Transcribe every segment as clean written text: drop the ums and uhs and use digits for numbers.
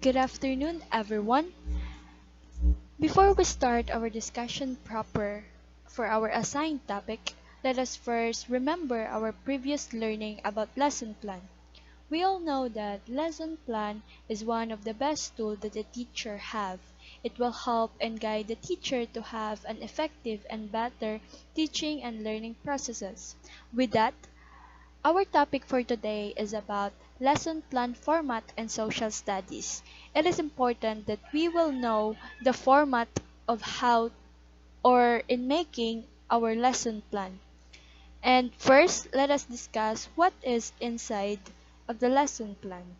Good afternoon, everyone. Before we start our discussion proper for our assigned topic, let us first remember our previous learning about lesson plan. We all know that lesson plan is one of the best tools that a teacher have. It will help and guide the teacher to have an effective and better teaching and learning processes. With that, our topic for today is about lesson plan format and social studies. It is important that we will know the format of how or in making our lesson plan. And first, let us discuss what is inside of the lesson plan.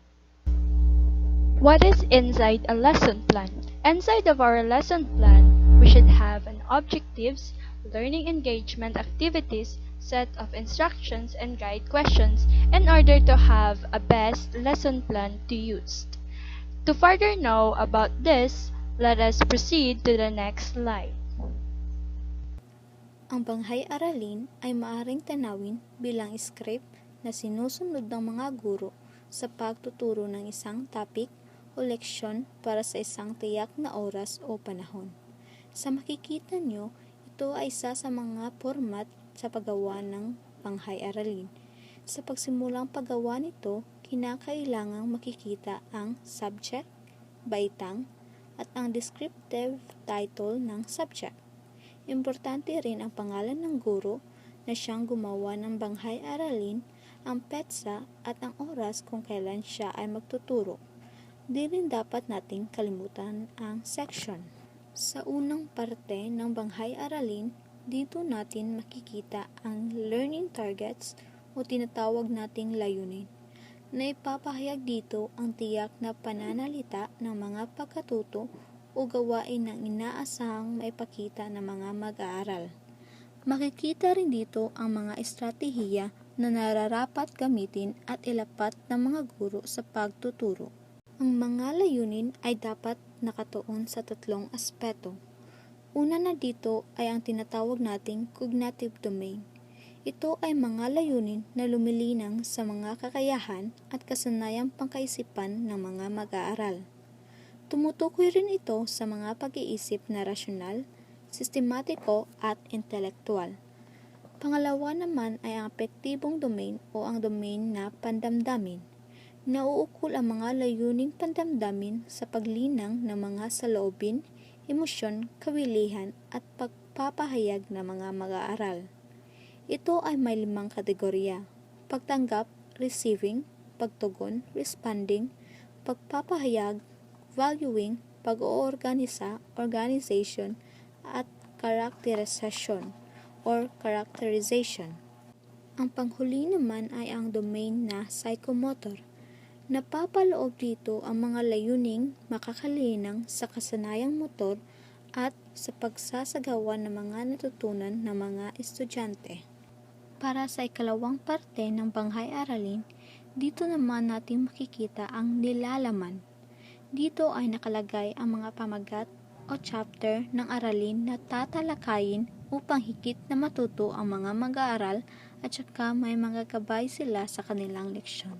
What is inside a lesson plan? Inside of our lesson plan, we should have an objectives, learning engagement activities, set of instructions and guide questions in order to have a best lesson plan to use. To further know about this, let us proceed to the next slide. Ang banghay-aralin ay maaaring tanawin bilang script na sinusunod ng mga guro sa pagtuturo ng isang topic o leksyon para sa isang tiyak na oras o panahon. Sa makikita nyo, ito ay isa sa mga format sa paggawa ng banghay-aralin. Sa pagsimulang paggawa nito, kinakailangang makikita ang subject, baitang, at ang descriptive title ng subject. Importante rin ang pangalan ng guro na siyang gumawa ng banghay-aralin, ang petsa at ang oras kung kailan siya ay magtuturo. Di rin dapat nating kalimutan ang section. Sa unang parte ng banghay-aralin, dito natin makikita ang learning targets o tinatawag nating layunin. Naipapahayag dito ang tiyak na pananalita ng mga pagkatuto o gawain ng inaasahang maipakita ng mga mag-aaral. Makikita rin dito ang mga estratehiya na nararapat gamitin at ilapat ng mga guro sa pagtuturo. Ang mga layunin ay dapat nakatuon sa tatlong aspeto. Una na dito ay ang tinatawag nating cognitive domain. Ito ay mga layunin na lumilinang sa mga kakayahan at kasanayang pangkaisipan ng mga mag-aaral. Tumutukoy rin ito sa mga pag-iisip na rasyonal, sistematiko at intelektual. Pangalawa naman ay ang apektibong domain o ang domain na pandamdamin. Nauukol ang mga layuning pandamdamin sa paglinang ng mga saloobin, emosyon, kawilihan at pagpapahayag ng mga mag-aaral. Ito ay may 5 kategorya: pagtanggap, receiving, pagtugon, responding, pagpapahayag, valuing, pag-oorganisa, organization, at characterization or characterization. Ang panghuli naman ay ang domain na psychomotor. Napapaloob dito ang mga layuning makakalinang sa kasanayang motor at sa pagsasagawa ng mga natutunan ng mga estudyante. Para sa ikalawang parte ng banghay-aralin, dito naman natin makikita ang nilalaman. Dito ay nakalagay ang mga pamagat o chapter ng aralin na tatalakayin upang higit na matuto ang mga mag-aaral at saka may mga gabay sila sa kanilang leksyon.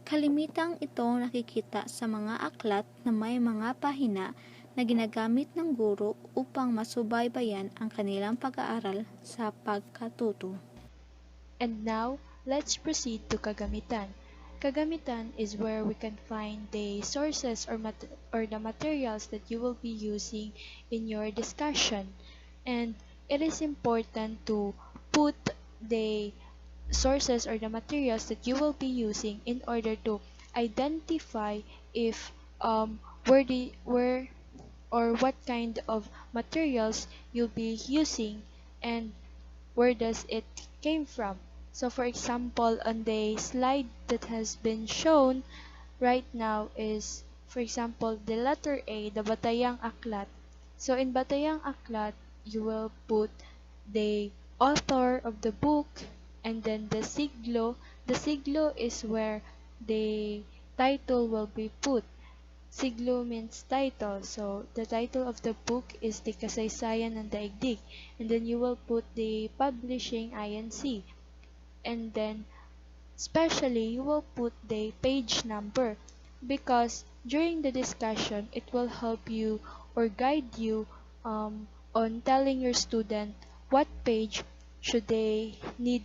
Kalimitang ito nakikita sa mga aklat na may mga pahina na ginagamit ng guro upang masubaybayan ang kanilang pag-aaral sa pagkatuto. And now, let's proceed to kagamitan. Kagamitan is where we can find the sources or the materials that you will be using in your discussion. And it is important to put the sources or the materials that you will be using in order to identify if where or what kind of materials you'll be using and where does it came from. So for example, on the slide that has been shown right now is, for example, the letter A, the Batayang Aklat. So in Batayang Aklat, you will put the author of the book and then the siglo. The siglo is where the title will be put. Siglo means title, so the title of the book is the Kasaysayan ng Daigdig, and then you will put the publishing INC, and then especially you will put the page number. because during the discussion it will help you or guide you on telling your student what page should they need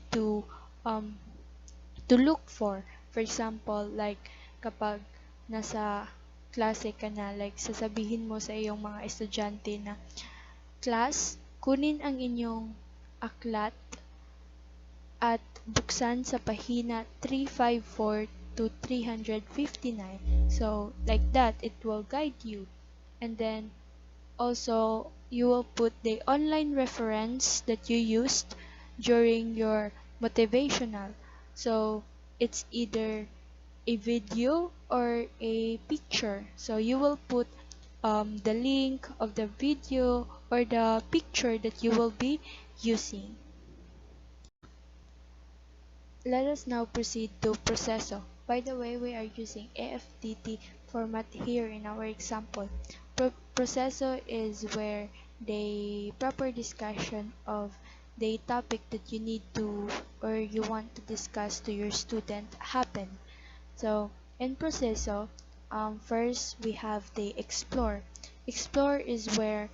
um, to look for. For example, like kapag nasa klase ka na, like sasabihin mo sa iyong mga estudyante na, "Class, kunin ang inyong aklat at buksan sa pahina 354 to 359." So, like that, it will guide you. And then, also, you will put the online reference that you used during your motivational. So, it's either a video or a picture. So, you will put the link of the video or the picture that you will be using. Let us now proceed to proceso. By the way, we are using AFDT format here in our example. Proceso is where the proper discussion of the topic that you need to or you want to discuss to your student happen. So in proceso, first we have the explore. Explore is where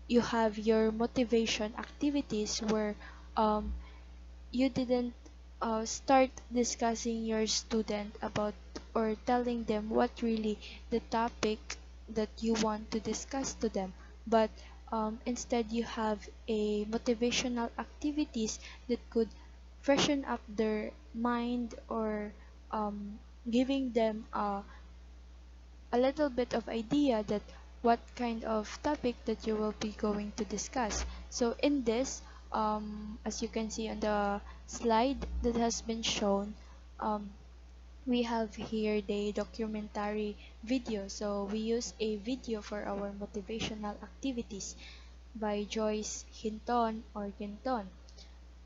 you have your motivation activities where um, you didn't start discussing your student about or telling them what really the topic that you want to discuss to them, but instead you have a motivational activities that could freshen up their mind or giving them a little bit of idea that what kind of topic that you will be going to discuss. So in this, as you can see on the slide that has been shown, um, we have here the documentary video. So we use a video for our motivational activities by Joyce Hinton or Ginton.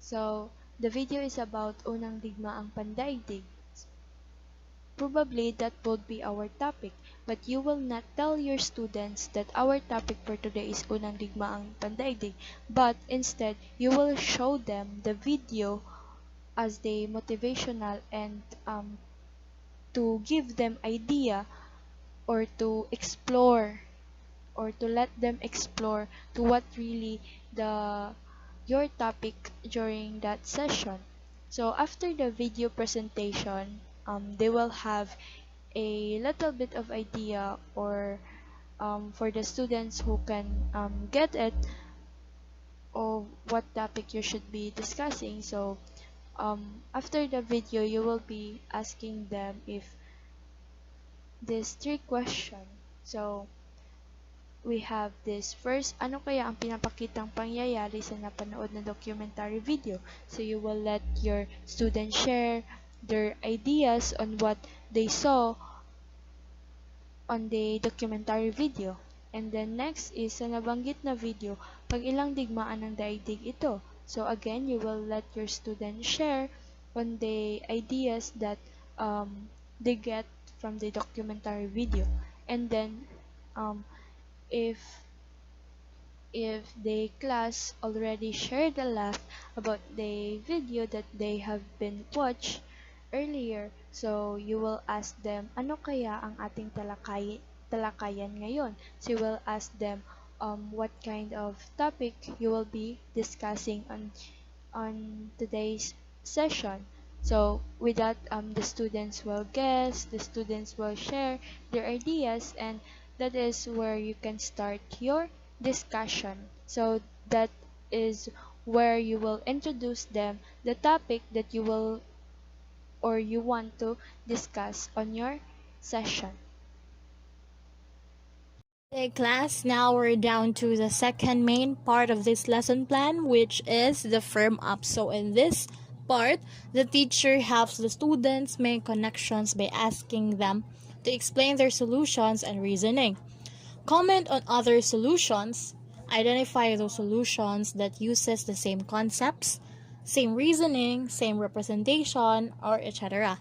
So the video is about unang digmaang pandaigdig. Probably that would be our topic, but you will not tell your students that our topic for today is unang digmaang pandaigdig, but instead you will show them the video as the motivational and to give them idea or to explore or to let them explore to what really the your topic during that session. So after the video presentation, they will have a little bit of idea or for the students who can get it of what topic you should be discussing. So after the video, you will be asking them if these three questions. So we have this first, ano kaya ang pinapakitang pangyayari sa napanood na documentary video? So you will let your students share their ideas on what they saw on the documentary video. And then next is sa nabanggit na video, pag ilang digmaan ng daigdig ito. So again, you will let your students share on the ideas that they get from the documentary video. And then um, if the class already shared a lot about the video that they have been watched earlier, so you will ask them, ano kaya ang ating talakayan ngayon? So you will ask them what kind of topic you will be discussing on today's session. So with that, the students will guess, the students will share their ideas, and that is where you can start your discussion. So that is where you will introduce them the topic that you will or you want to discuss on your session. Okay, class, now we're down to the second main part of this lesson plan, which is the firm up. So in this part, the teacher helps the students make connections by asking them to explain their solutions and reasoning. Comment on other solutions. Identify those solutions that uses the same concepts, same reasoning, same representation, or etc.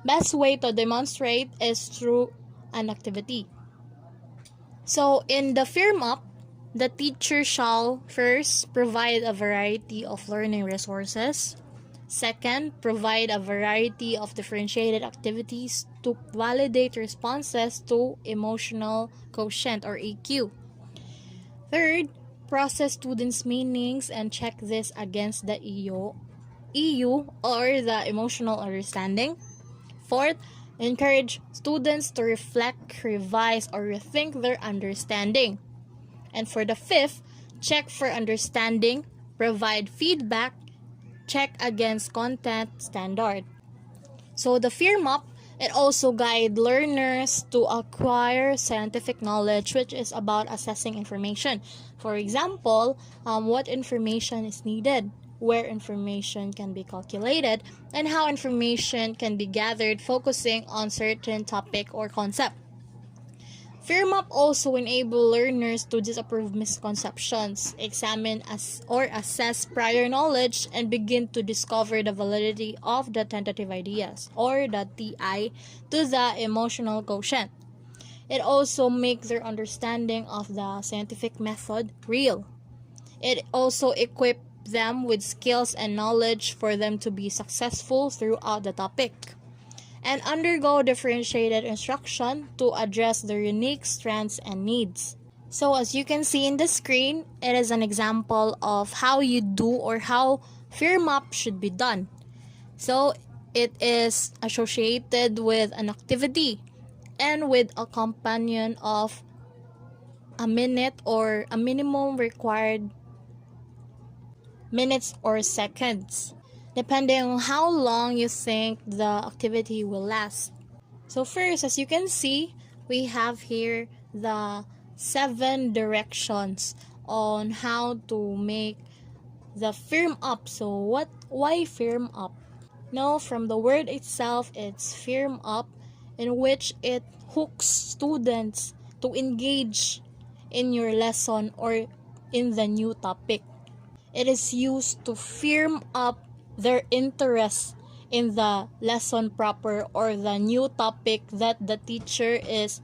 Best way to demonstrate is through an activity. So in the firm up, the teacher shall first provide a variety of learning resources, Second, provide a variety of differentiated activities to validate responses to emotional quotient or EQ. Third, process students' meanings and check this against the EU or the emotional understanding. Fourth, encourage students to reflect, revise, or rethink their understanding. And for the fifth, check for understanding, provide feedback, check against content standard. So the fear map, it also guides learners to acquire scientific knowledge, which is about assessing information. For example, what information is needed, where information can be calculated, and how information can be gathered, focusing on certain topic or concept. Fear map also enable learners to disapprove misconceptions, examine or assess prior knowledge, and begin to discover the validity of the tentative ideas, or the TI, to the emotional quotient. It also makes their understanding of the scientific method real. It also equips them with skills and knowledge for them to be successful throughout the topic, and undergo differentiated instruction to address their unique strengths and needs. So as you can see in the screen, it is an example of how you do or how fear map should be done. So it is associated with an activity and with a companion of a minute or a minimum required minutes or seconds, depending on how long you think the activity will last. So first, as you can see, we have here the 7 directions on how to make the firm up. So why firm up? Now, from the word itself, it's firm up, in which it hooks students to engage in your lesson or in the new topic. It is used to firm up their interest in the lesson proper or the new topic that the teacher is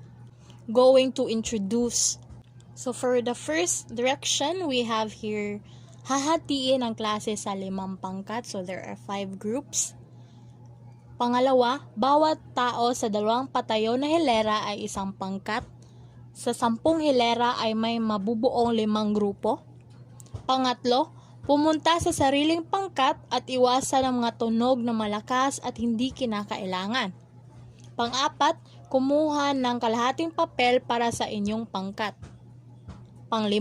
going to introduce. So for the first direction, we have here, hahatiin ang klase sa 5 pangkat. So there are 5 groups. Pangalawa, bawat tao sa 2 patayo na hilera ay 1 pangkat. Sa 10 hilera ay may mabubuong 5 grupo. Pangatlo, pumunta sa sariling pangkat at iwasan ang mga tunog na malakas at hindi kinakailangan. Pang-apat, kumuha ng kalahating papel para sa inyong pangkat. Pang-5,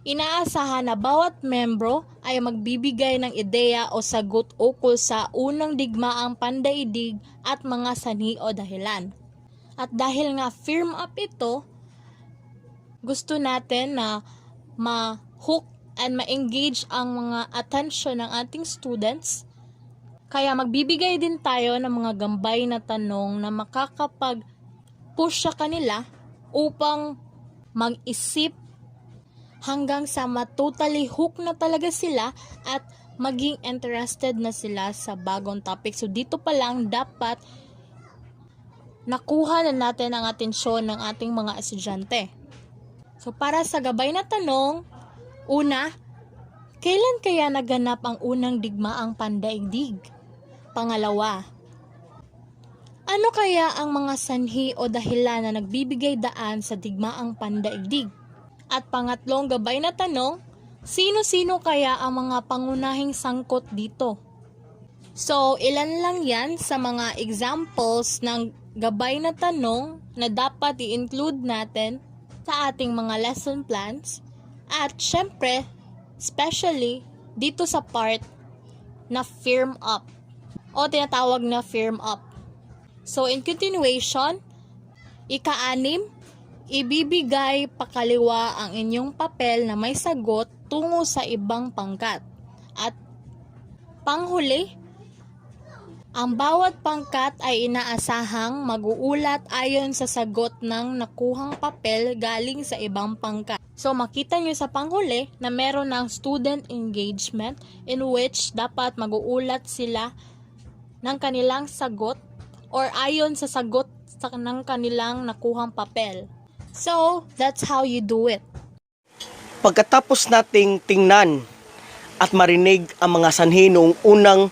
inaasahan na bawat membro ay magbibigay ng ideya o sagot ukol sa unang digmaang pandaigdig at mga sanhi o dahilan. At dahil nga firm up ito, gusto natin na ma-hook and ma-engage ang mga attention ng ating students. Kaya magbibigay din tayo ng mga gambay na tanong na makakapag-push sa kanila upang mag-isip hanggang sa matotally hook na talaga sila at maging interested na sila sa bagong topic. So dito pa lang dapat nakuha na natin ang atensyon ng ating mga estudyante. So para sa gabay na tanong, una, kailan kaya naganap ang unang digmaang pandaigdig? Pangalawa, ano kaya ang mga sanhi o dahilan na nagbibigay daan sa digmaang pandaigdig? At pangatlong gabay na tanong, sino-sino kaya ang mga pangunahing sangkot dito? So, ilan lang yan sa mga examples ng gabay na tanong na dapat i-include natin sa ating mga lesson plans. At syempre, especially dito sa part na firm up o tinatawag na firm up. So in continuation, ika-6, ibibigay pakaliwa ang inyong papel na may sagot tungo sa ibang pangkat. At panghuli, ang bawat pangkat ay inaasahang mag-uulat ayon sa sagot ng nakuhang papel galing sa ibang pangkat. So makita nyo sa panghuli na meron ng student engagement in which dapat mag-uulat sila ng kanilang sagot or ayon sa sagot ng kanilang nakuhang papel. So that's how you do it. Pagkatapos nating tingnan at marinig ang mga sanhi noong unang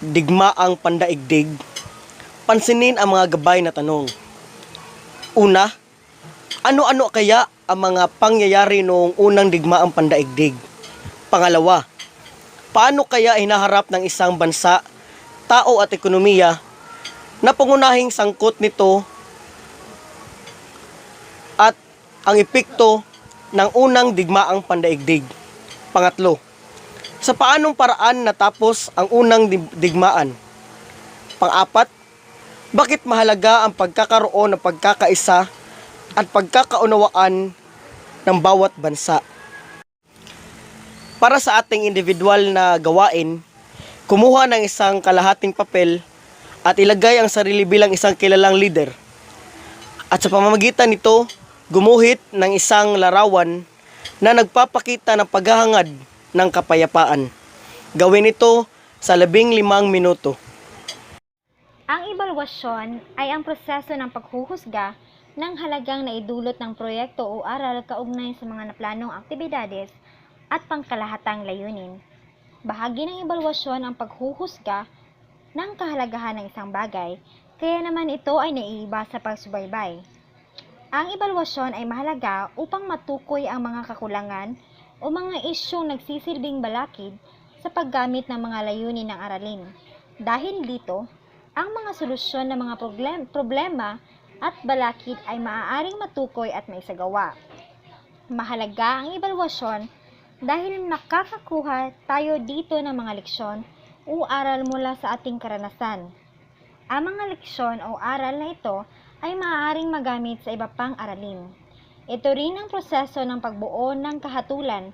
digmaang pandaigdig, pansinin ang mga gabay na tanong. Una, ano-ano kaya ang mga pangyayari noong unang digmaang pandaigdig? Pangalawa, paano kaya hinaharap ng isang bansa, tao at ekonomiya na pangunahing sangkot nito at ang epekto ng unang digmaang pandaigdig? Pangatlo, sa paanong paraan natapos ang unang digmaan? Pang-apat, bakit mahalaga ang pagkakaroon ng pagkakaisa at pagkakaunawaan ng bawat bansa? Para sa ating individual na gawain, kumuha ng isang kalahating papel at ilagay ang sarili bilang isang kilalang leader. At sa pamamagitan nito, gumuhit ng isang larawan na nagpapakita ng paghahangad ng kapayapaan. Gawin ito sa 15 minuto. Ang ebalwasyon ay ang proseso ng paghuhusga ng halagang naidulot ng proyekto o aral kaugnay sa mga naplanong aktibidades at pangkalahatang layunin. Bahagi ng ebalwasyon ang paghuhusga ng kahalagahan ng isang bagay, kaya naman ito ay naiiba sa pagsubaybay. Ang ebalwasyon ay mahalaga upang matukoy ang mga kakulangan o mga isyong nagsisilbing balakid sa paggamit ng mga layunin ng aralin. Dahil dito, ang mga solusyon ng mga problema at balakid ay maaaring matukoy at maisagawa. Mahalaga ang ebalwasyon dahil nakakakuha tayo dito ng mga leksyon o aral mula sa ating karanasan. Ang mga leksyon o aral na ito ay maaaring magamit sa iba pang aralin. Ito rin ang proseso ng pagbuo ng kahatulan,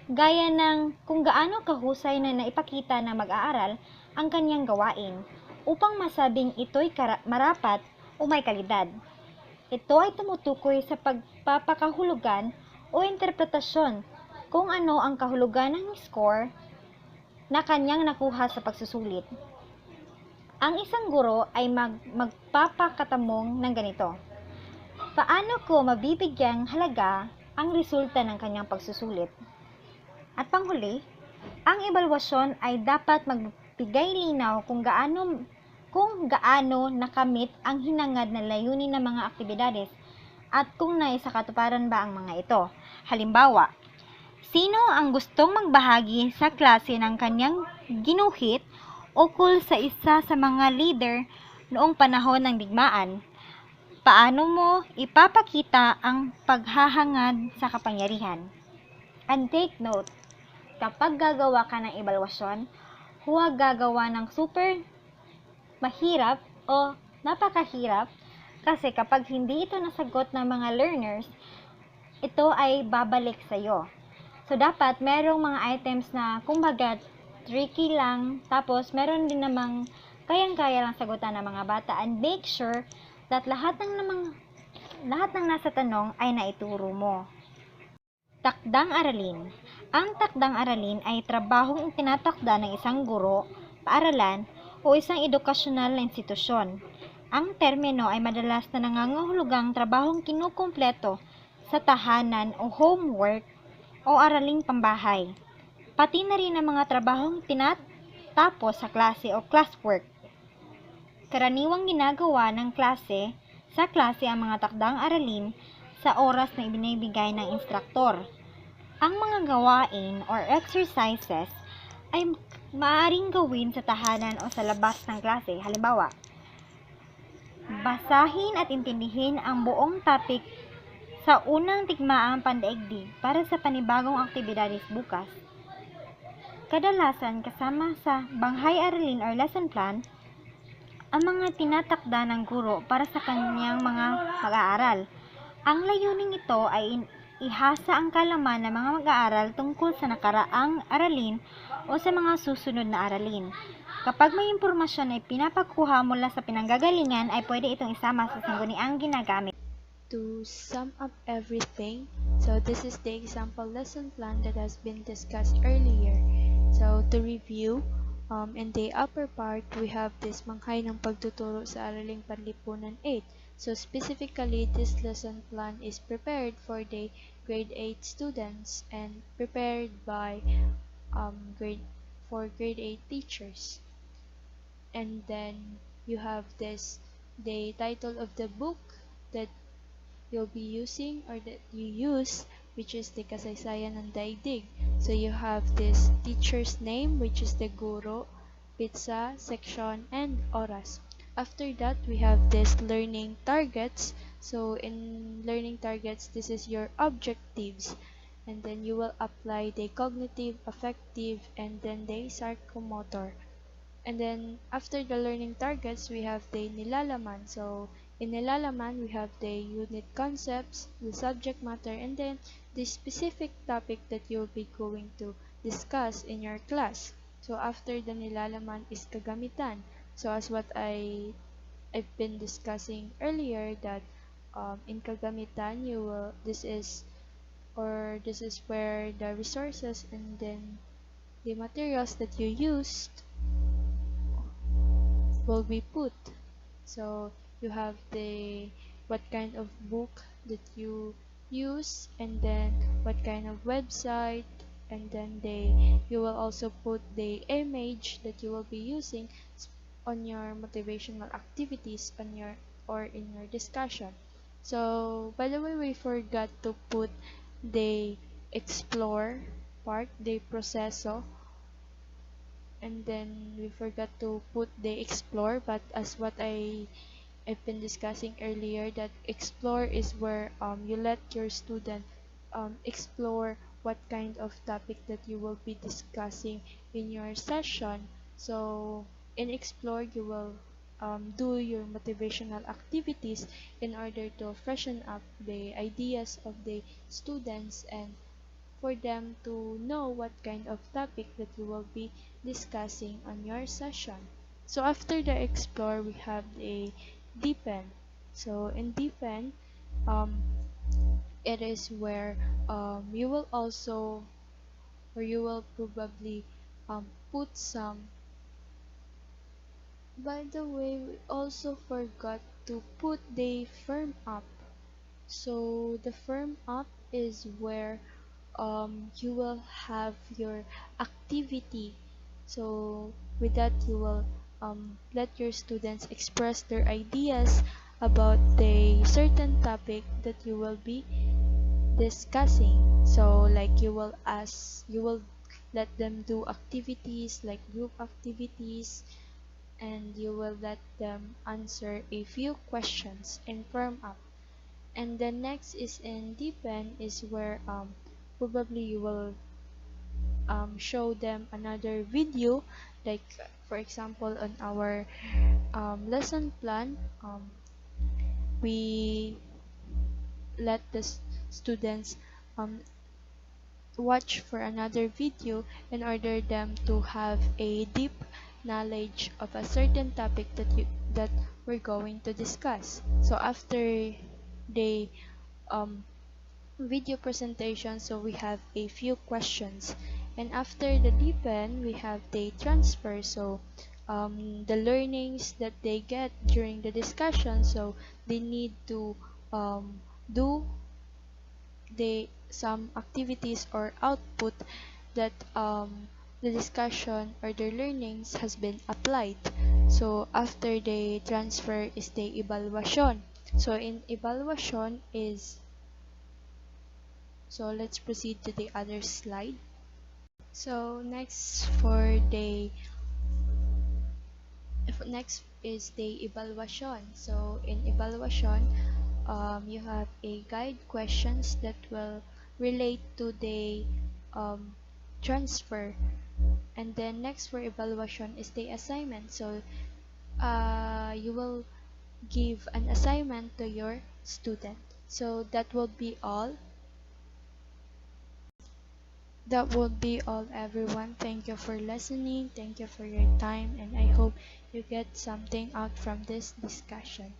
gaya ng kung gaano kahusay na naipakita ng mag-aaral ang kanyang gawain, upang masabing ito'y marapat o may kalidad. Ito ay tumutukoy sa pagpapakahulugan o interpretasyon kung ano ang kahulugan ng score na kanyang nakuha sa pagsusulit. Ang isang guro ay magpapakatamong ng ganito: paano ko mabibigyang halaga ang resulta ng kanyang pagsusulit? At panghuli, ang ebalwasyon ay dapat magbigay linaw kung gaano nakamit ang hinangad na layunin ng mga aktibidades at kung naisakatuparan ba ang mga ito. Halimbawa, sino ang gustong magbahagi sa klase ng kanyang ginuhit ukol sa isa sa mga leader noong panahon ng digmaan? Paano mo ipapakita ang paghahangad sa kapangyarihan? And take note, kapag gagawa ka ng ebalwasyon, huwag gagawa ng super mahirap o napakahirap, kasi kapag hindi ito nasagot ng mga learners, ito ay babalik sa iyo. So, dapat merong mga items na kumbaga tricky lang, tapos meron din namang kayang-kaya lang sagutan ng mga bata, and make sure that lahat ng nasa tanong ay naituro mo. Takdang aralin. Ang takdang aralin ay trabahong tinatakda ng isang guro, paaralan, o isang edukasyonal na institusyon. Ang termino ay madalas na nangangahulugang trabahong kinukumpleto sa tahanan o homework o araling pambahay. Pati na rin ang mga trabahong tinatapos sa klase o classwork. Karaniwang ginagawa ng sa klase ang mga takdang aralin sa oras na ibinibigay ng instruktor. Ang mga gawain or exercises ay maaaring gawin sa tahanan o sa labas ng klase. Halimbawa, basahin at intindihin ang buong topic sa unang digmaang pandaigdig para sa panibagong aktibidades bukas. Kadalasan kasama sa banghay aralin or lesson plan ang mga tinatakda ng guro para sa kanyang mga mag-aaral. Ang layuning ito ay ihasa ang kalaman ng mga mag-aaral tungkol sa nakaraang aralin o sa mga susunod na aralin. Kapag may impormasyon ay pinapakuha mula sa pinanggagalingan, ay pwede itong isama sa sangguniang ginagamit. To sum up everything, so this is the example lesson plan that has been discussed earlier. So to review, in the upper part, we have this manghay ng pagtuturo sa Araling Panlipunan 8. So specifically, this lesson plan is prepared for the grade 8 students and prepared by grade 8 teachers. and then you have this the title of the book that you'll be using or that you use, which is the kasaysayan ng daigdig. So you have this teacher's name, which is the guro, pizza, section, and oras. After that, we have this learning targets. So in learning targets, this is your objectives. And then you will apply the cognitive, affective, and then the psychomotor. And then after the learning targets, we have the nilalaman. So in nilalaman, we have the unit concepts, the subject matter, and then the specific topic that you'll be going to discuss in your class. So after the nilalaman is kagamitan. So as what I've been discussing earlier that in kagamitan you will this is where the resources and then the materials that you used will be put. So you have the what kind of book that you use and then what kind of website, and then you will also put the image that you will be using on your motivational activities on your or in your discussion. So by the way, we forgot to put the explore part, the proceso, and then we forgot to put the explore, but as what I've been discussing earlier, that explore is where you let your student explore what kind of topic that you will be discussing in your session. So in explore you will do your motivational activities in order to freshen up the ideas of the students and for them to know what kind of topic that you will be discussing on your session. So after the explore, we have the deepen. So in deepen, um, it is where you will also or you will probably put some. By the way, we also forgot to put the firm up. So the firm up is where you will have your activity. So with that you will let your students express their ideas about the certain topic that you will be discussing. So like you will let them do activities like group activities, and you will let them answer a few questions in firm up. And the next is in deepen is where probably you will show them another video, like for example on our lesson plan, we let the students um, watch for another video in order them to have a deep knowledge of a certain topic that we're going to discuss. So after the um, video presentation, so we have a few questions, and after the deepen we have the transfer. So the learnings that they get during the discussion, so they need to do some activities or output that the discussion or their learnings has been applied. So after the transfer is the evaluation. So in evaluation is, so let's proceed to the other slide. So next is the evaluation. So in evaluation, you have a guide questions that will relate to the um, transfer, and then next for evaluation is the assignment. So you will give an assignment to your student. So that will be all. That would be all, everyone. Thank you for listening. Thank you for your time, and I hope you get something out from this discussion.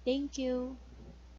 Thank you.